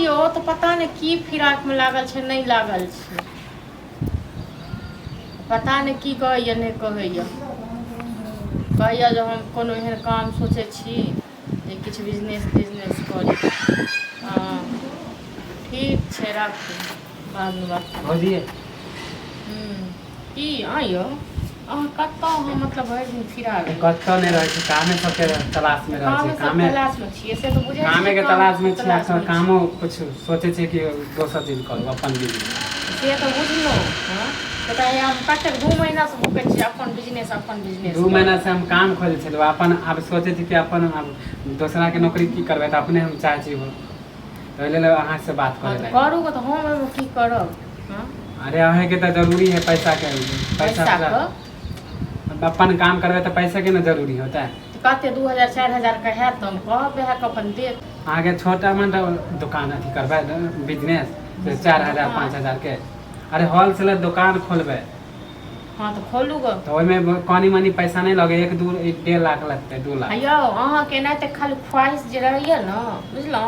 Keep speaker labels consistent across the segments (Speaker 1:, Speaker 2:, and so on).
Speaker 1: यो तो पता नहीं की फिराक में लागल छे नहीं लागल छे, पता नहीं की कहैया नहीं कहैया। कहैया जो हम कोनो एहन काम सोचे छी जे किछु बिजनेस करी। हाँ ठीक छे राखू, बाद में बात
Speaker 2: भौजी
Speaker 1: की आइयो अहाँ कतौ हम मतलब भरि दिन फिरा रहे
Speaker 2: कतौ नहीं रहे छी, कामे सबके तलाश में रहे छी, कामे
Speaker 1: तलाश में छियै से तो बुझे छी,
Speaker 2: कामे के तलाश में छी। अक्सर कामो कुछ सोचे छी कि दोसर दिन करू अपन बिजनेस,
Speaker 1: से तो बुझलो। हां बताइए हम कतक 2 महीना से भूखे छी अपन बिजनेस
Speaker 2: 2 महीना से हम काम खोले छलु अपन। अब सोचे छी कि अपन अब दूसरा के नौकरी की करबे त अपने हम चाहे छी पहले ले अहाँ से बात करे
Speaker 1: करू तो हम एमे की करब। हां
Speaker 2: अरे अहे के त जरूरी है पैसा के, पैसा अपन काम करबे तो पैसा के ना जरूरी होता है।
Speaker 1: कते 2000-4000 का है तो हम कहबे है अपन दे
Speaker 2: आगे छोटा मोटा दुकान अथी करबे बिजनेस 4000-5000 के। अरे होलसेलर दुकान खोलबे।
Speaker 1: हाँ तो खोलू गो
Speaker 2: तो ओमे कनी मनी पैसा नहीं लगे, 1-1.5 लाख लगते, 2 लाख।
Speaker 1: अयो अहाँ के ना त खाली ख्वाहिश जे रहिए ना बुझलो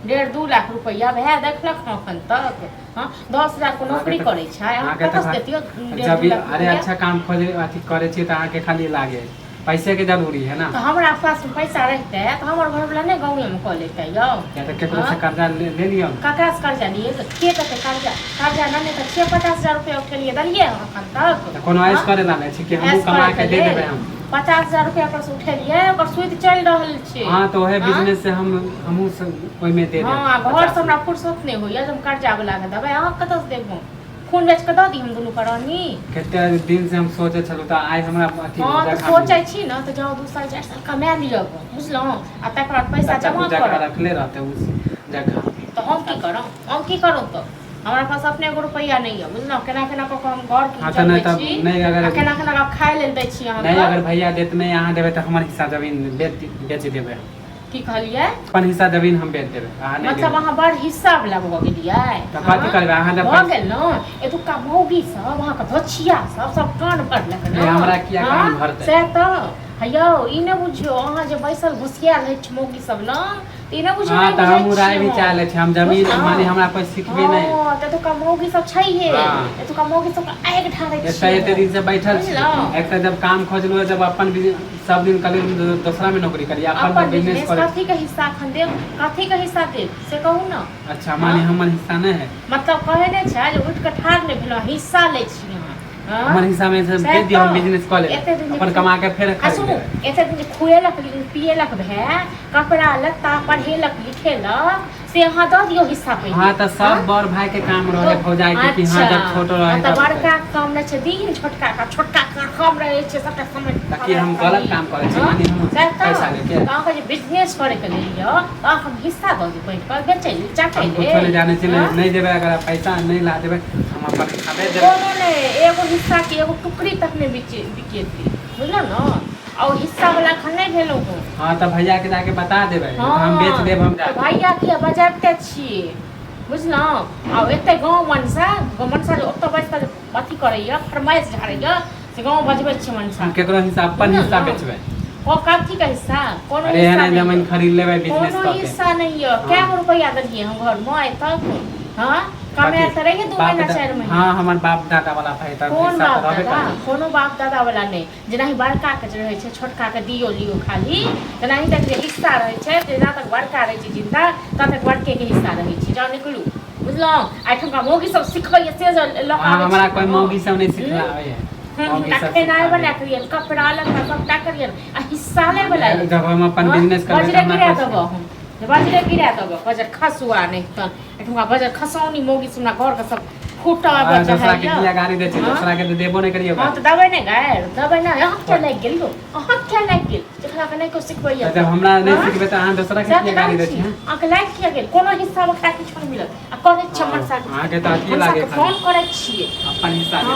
Speaker 1: 1.5-2 लाख रुपया भए देखलक अखन तक। हां 10,000 को नौकरी करे छै अहाँ कतस देतियो 1.5 लाख।
Speaker 2: अरे अच्छा काम खोजे अथी करे छी त अहाँ के खाली लागे पैसे के जरूरी है ना।
Speaker 1: तो हमरा पास में पैसा रहते तो हमर घर वाला ने गांव में कॉल लेते यो
Speaker 2: या तो केकरो से कर्जा ले लियो।
Speaker 1: ककरा से कर्जा लिए के कते कर्जा ना तो 50,000 रुपया उठेलिए दलिए अखन तक।
Speaker 2: तो कोनो ऐस करे ला छी कि हम कमा के दे देबे हम
Speaker 1: 50,000 रुपया पर से उठेलिए ओकर सुध चल रहल छै।
Speaker 2: हां तो ओहे बिजनेस से हमहु ओइ में दे देब।
Speaker 1: हां घर से हमरा फुर्सत नहीं होइया हम कर्जा वाला के देबै अहाँ कतस देबो खून बेच के द दी हम दुनू करानी।
Speaker 2: कते दिन से हम सोचे छलु त आइ हमरा अथी
Speaker 1: हां तो सोचै छी न तो जाओ 2 साल 4 साल कमा लियो बुझलो आ तकर बाद पैसा जमा कर
Speaker 2: रखले रहते उस जगह।
Speaker 1: तो हम की करूं तो हमरा पास अपने एगो रुपया नहीं है बुझलो केना केना को हम घर की चलबै छी नहीं अगर केना केना खाय लेल दै छी अहाँ
Speaker 2: नहीं अगर भैया देत नहीं अहाँ देबे त हमर हिस्सा जमीन बेच देबे।
Speaker 1: की कहलिए
Speaker 2: अपन हिस्सा जमीन हम बेच देबे अहाँ नहीं
Speaker 1: मतलब अहाँ बड़ हिस्सा वाला भ गेलिए
Speaker 2: त कथि करबे अहाँ जब
Speaker 1: भ गेल न एतुका मौगी सब अहाँ के धोछिया सब कान भरलक न
Speaker 2: हमरा किया कान भरते
Speaker 1: से त हयौ ई न बुझियो अहाँ जे बैसल घुसिया रहै छ मौगी सब न ई न बुझियो।
Speaker 2: हां त हम राय विचार ले छी हम जमीन माने हमरा कोई सिखबे नहीं।
Speaker 1: हां त एतुका मौगी सब छै हे एतुका मौगी सब आग ढारै छै
Speaker 2: एते दिन से बैठल छी एक त जब काम खोजलो जब अपन सब दिन कल दूसरा में नौकरी करिए अपन बिजनेस करे कथि
Speaker 1: के हिस्सा खन देब कथि के हिस्सा देब से कहू न।
Speaker 2: अच्छा माने हमर हिस्सा नहीं है
Speaker 1: मतलब कहे नै छै जे उठ के ठाड़ नै भेलो हिस्सा ले छी अहाँ
Speaker 2: हमर हिस्सा में से दे दियो हम बिजनेस कर ले अपन कमा के फिर खा ले।
Speaker 1: एते दिन खुएलक पिएलक भए कपड़ा लत्ता पढ़ेलक लिखेलक से अहाँ द दियो हिस्सा पे।
Speaker 2: हां त सब बड़ भाई के काम रहे भौजाई के कि हां जब छोट रहे
Speaker 1: त बड़का काम नै छै दिन छोटका का काम रहे छै सबटा समझ
Speaker 2: ताकि हम गलत काम करे छी माने हम पैसा लेके
Speaker 1: अहाँ जे बिजनेस करे के लिए त हम हिस्सा द दी बैठ कर बेचै चाटे ले
Speaker 2: कुछ जाने छी नहीं देबे अगर पैसा नहीं ला देबे हम अपन खाबे देबे
Speaker 1: कोनो नहीं एगो हिस्सा के एगो टुकड़ी तक नहीं बिकेती बुझलो न और हिस्सा वाला खन नहीं भेलो हो।
Speaker 2: हां त भैया के जाके बता देबे हम बेच देब हम जा
Speaker 1: भैया के बजाते छी बुझलो आ एते गांव मनसा जो ओत बजता अथी करैया फरमाइश झाड़ैया से गांव बजबै छी मनसा
Speaker 2: केकरो हिस्सा अपन हिस्सा बेचबे
Speaker 1: ओ कथी का हिस्सा कोनो
Speaker 2: अरे
Speaker 1: हिस्सा
Speaker 2: नहीं जमीन खरीद लेबे बिजनेस
Speaker 1: कोनो
Speaker 2: करके
Speaker 1: हिस्सा नहीं है क्या रुपया दलिए हम घर में तक हां कमे त रहिए 2 महीना 4 महीना।
Speaker 2: हां हमर बाप दादा वाला भाई त
Speaker 1: कौन
Speaker 2: हिस्सा
Speaker 1: बाप
Speaker 2: रहबे
Speaker 1: दादा
Speaker 2: करे
Speaker 1: कोनो बाप दादा वाला नहीं जेना ही बड़का के रहे छै छोटका के दियो लियो खाली तेना ही तक जे हिस्सा रहे छै जेना तक बड़का रहे छै जिंदा ता तक बड़के के हिस्सा रहे छै जान निकलू बुझलो आठम का मौगी सब सिखबै से ल
Speaker 2: हमरा कोई मौगी सब नहीं सिखलावे है मौगी सब
Speaker 1: नहीं बना करिए कपड़ा लत्ता सब ता करिए आ हिस्सा ले वाला
Speaker 2: जब हम अपन बिजनेस करबे
Speaker 1: बजरे गिरा दब बजर खसुआ नहीं त एठुका बजर खसौनी मौगी सुना घर के सब फूटा बजा
Speaker 2: दूसरा के किया गाड़ी दे छै दूसरा के तो देबो नहीं करियो।
Speaker 1: हां त दबै नहीं गायर दबै ना अहाँ क्या लाग गेल हो अहाँ क्या लाग गेल जेकरा के नहीं को सिखबैया
Speaker 2: जब हमरा नहीं सिखबे त अहाँ दूसरा के किया गाड़ी दे छी
Speaker 1: अहाँ के लाग किया गेल कोनो हिस्सा में खाके छोड़ मिलत आ करे छ मनसा
Speaker 2: अहाँ के त अथी लागे
Speaker 1: फोन करे छिए
Speaker 2: अपन हिस्सा दे